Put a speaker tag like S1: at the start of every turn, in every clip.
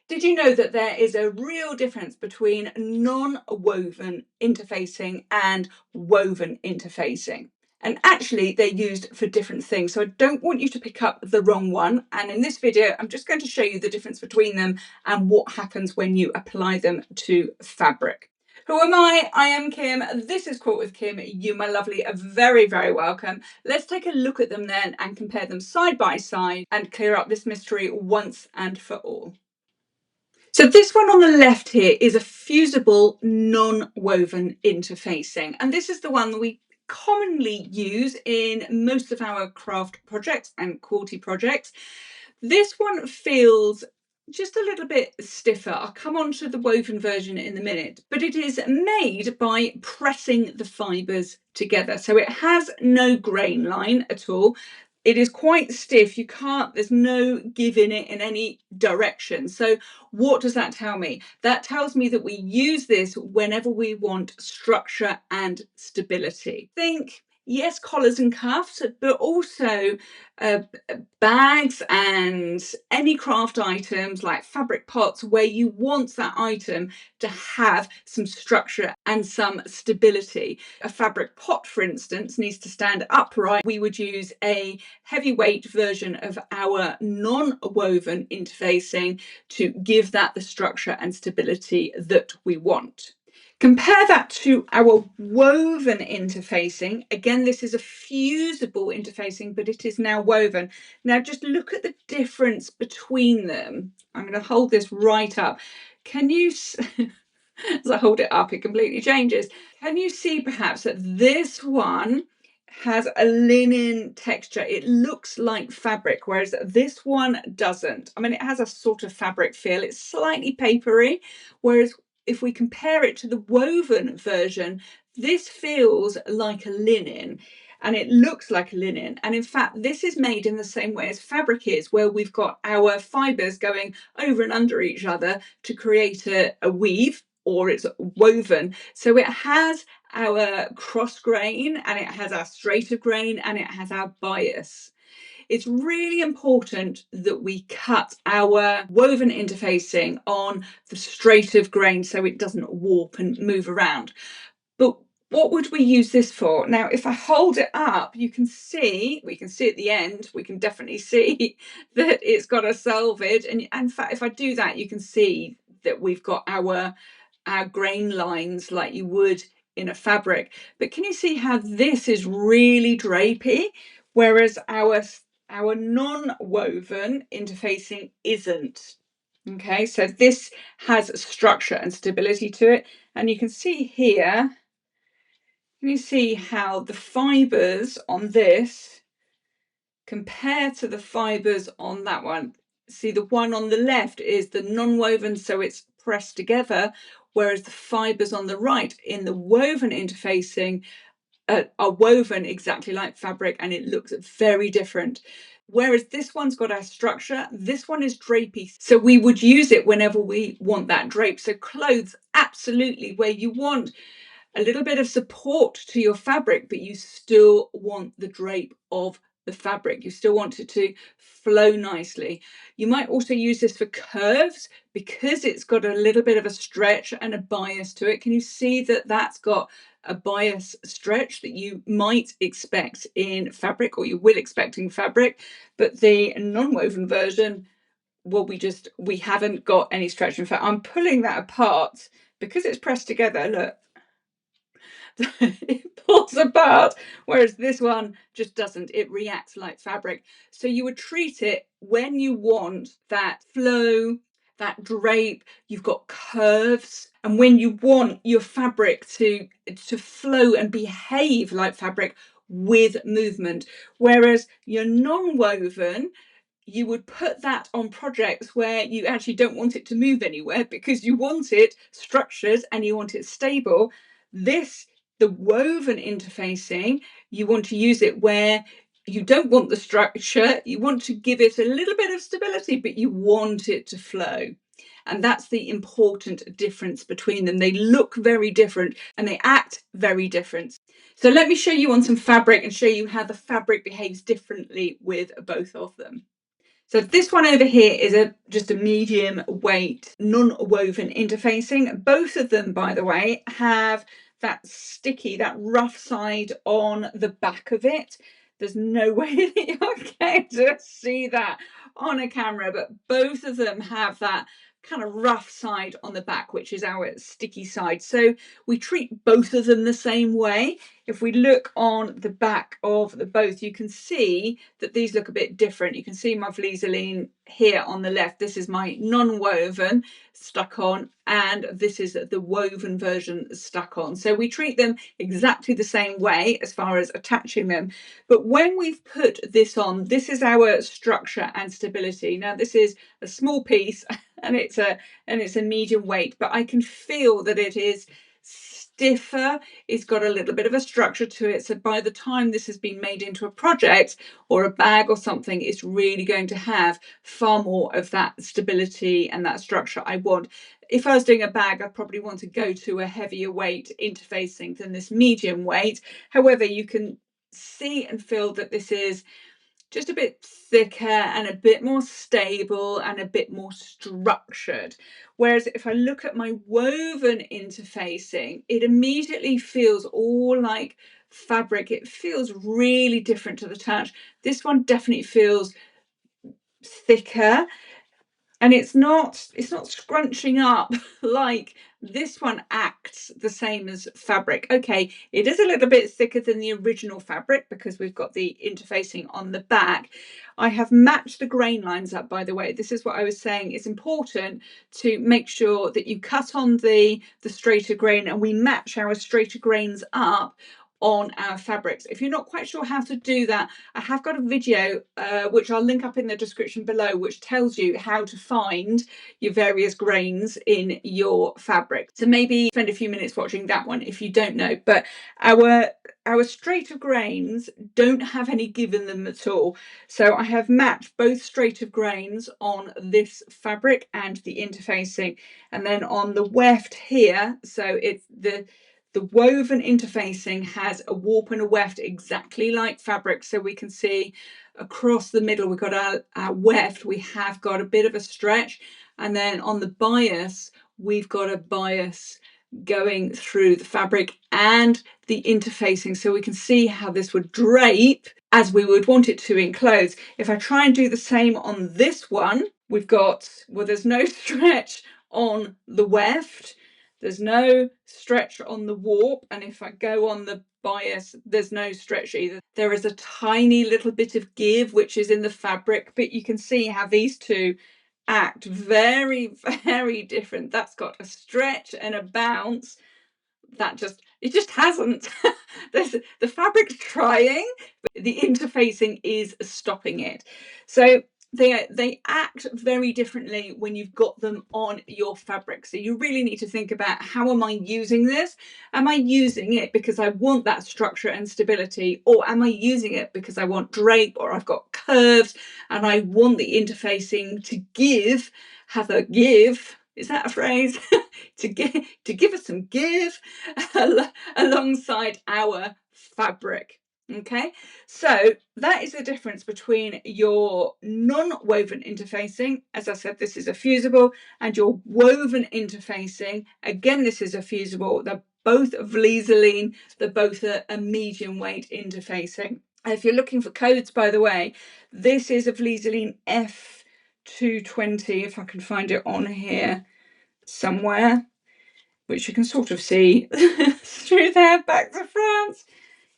S1: Did you know that there is a real difference between non-woven interfacing and woven interfacing? And actually, they're used for different things. So I don't want you to pick up the wrong one. And in this video, I'm just going to show you the difference between them and what happens when you apply them to fabric. Who am I? I am Kim. This is Quilt with Kim. You, my lovely, are very, very welcome. Let's take a look at them then and compare them side by side and clear up this mystery once and for all. So this one on the left here is a fusible non-woven interfacing, and this is the one that we commonly use in most of our craft projects and quilty projects. This one feels just a little bit stiffer. I'll come on to the woven version in a minute, but it is made by pressing the fibres together. So it has no grain line at all. It is quite stiff. You can't, there's no give in it in any direction. So what does that tell me? That tells me that we use this whenever we want structure and stability. Think, yes, collars and cuffs, but also bags and any craft items like fabric pots where you want that item to have some structure and some stability. A fabric pot, for instance, needs to stand upright. We would use a heavyweight version of our non-woven interfacing to give that the structure and stability that we want. Compare that to our woven interfacing. Again, this is a fusible interfacing, but it is now woven. Now just look at the difference between them. I'm going to hold this right up. Can you, as I hold it up, it completely changes. Can you see perhaps that this one has a linen texture? It looks like fabric, whereas this one doesn't. I mean, it has a sort of fabric feel. It's slightly papery, whereas if we compare it to the woven version, this feels like a linen and it looks like a linen. And in fact, this is made in the same way as fabric is, where we've got our fibres going over and under each other to create a weave, or it's woven. So it has our cross grain and it has our straight of grain and it has our bias. It's really important that we cut our woven interfacing on the straight of grain so it doesn't warp and move around. But what would we use this for? Now, if I hold it up, you can see, we can see at the end, we can definitely see that it's got a selvage. And in fact, if I do that, you can see that we've got our grain lines like you would in a fabric. But can you see how this is really drapey, whereas our non-woven interfacing isn't? Okay, so this has structure and stability to it, and you can see here, can you see how the fibres on this compare to the fibres on that one? See, the one on the left is the non-woven, so it's pressed together, whereas the fibres on the right in the woven interfacing are woven exactly like fabric, and it looks very different. Whereas this one's got our structure, this one is drapey. So we would use it whenever we want that drape. So clothes, absolutely, where you want a little bit of support to your fabric, but you still want the drape of the fabric. You still want it to flow nicely. You might also use this for curves because it's got a little bit of a stretch and a bias to it. Can you see that that's got a bias stretch that you might expect in fabric, or you will expect in fabric? But the non-woven version, well, we haven't got any stretch. In fact, I'm pulling that apart because it's pressed together. Look, it pulls apart, whereas this one just doesn't. It reacts like fabric. So you would treat it when you want that flow, that drape. You've got curves, and when you want your fabric to flow and behave like fabric with movement. Whereas your non-woven, you would put that on projects where you actually don't want it to move anywhere because you want it structured and you want it stable. This, the woven interfacing, you want to use it where you don't want the structure, you want to give it a little bit of stability, but you want it to flow. And that's the important difference between them. They look very different and they act very different. So let me show you on some fabric and show you how the fabric behaves differently with both of them. So this one over here is just a medium weight non-woven interfacing. Both of them, by the way, have that sticky, that rough side on the back of it. There's no way that you're going to see that on a camera, but both of them have that kind of rough side on the back, which is our sticky side. So we treat both of them the same way. If we look on the back of the both, you can see that these look a bit different. You can see my Vlieseline here on the left. This is my non-woven stuck on, and this is the woven version stuck on. So we treat them exactly the same way as far as attaching them. But when we've put this on, this is our structure and stability. Now this is a small piece and it's a medium weight, but I can feel that it is stiffer. It's got a little bit of a structure to it, so by the time this has been made into a project or a bag or something, it's really going to have far more of that stability and that structure I want. If I was doing a bag, I'd probably want to go to a heavier weight interfacing than this medium weight. However, you can see and feel that this is just a bit thicker and a bit more stable and a bit more structured. Whereas if I look at my woven interfacing, it immediately feels all like fabric. It feels really different to the touch. This one definitely feels thicker, and it's not scrunching up like this one acts the same as fabric. Okay, it is a little bit thicker than the original fabric because we've got the interfacing on the back. I have matched the grain lines up, by the way. This is what I was saying. It's important to make sure that you cut on the straighter grain, and we match our straighter grains up on our fabrics. If you're not quite sure how to do that, I have got a video which I'll link up in the description below, which tells you how to find your various grains in your fabric. So maybe spend a few minutes watching that one if you don't know. But our straighter grains don't have any give in them at all. So I have matched both straighter grains on this fabric and the interfacing, and then on the weft here, so it's the woven interfacing has a warp and a weft exactly like fabric. So we can see across the middle, we've got our weft, we have got a bit of a stretch. And then on the bias, we've got a bias going through the fabric and the interfacing. So we can see how this would drape as we would want it to in clothes. If I try and do the same on this one, we've got, well, there's no stretch on the weft. There's no stretch on the warp, and if I go on the bias, there's no stretch either. There is a tiny little bit of give which is in the fabric, but you can see how these two act very, very different. That's got a stretch and a bounce. It just hasn't. The fabric's trying, but the interfacing is stopping it. So they act very differently when you've got them on your fabric. So you really need to think about, how am I using this? Am I using it because I want that structure and stability, or am I using it because I want drape, or I've got curves and I want the interfacing to have a give? Is that a phrase? to give us some give alongside our fabric. Okay, so that is the difference between your non-woven interfacing. As I said, this is a fusible, and your woven interfacing, again, this is a fusible. They're both Vlieseline, they're both a medium weight interfacing. If you're looking for codes, by the way, this is a Vlieseline F220, if I can find it on here somewhere, which you can sort of see through there, back to France.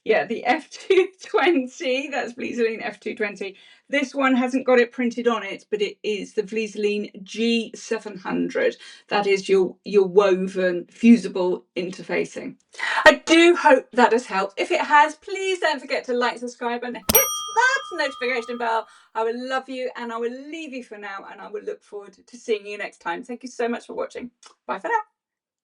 S1: Yeah, the F220, that's Vlieseline F220. This one hasn't got it printed on it, but it is the Vlieseline G700. That is your woven fusible interfacing. I do hope that has helped. If it has, please don't forget to like, subscribe, and hit that notification bell. I will love you, and I will leave you for now, and I will look forward to seeing you next time. Thank you so much for watching. Bye for now.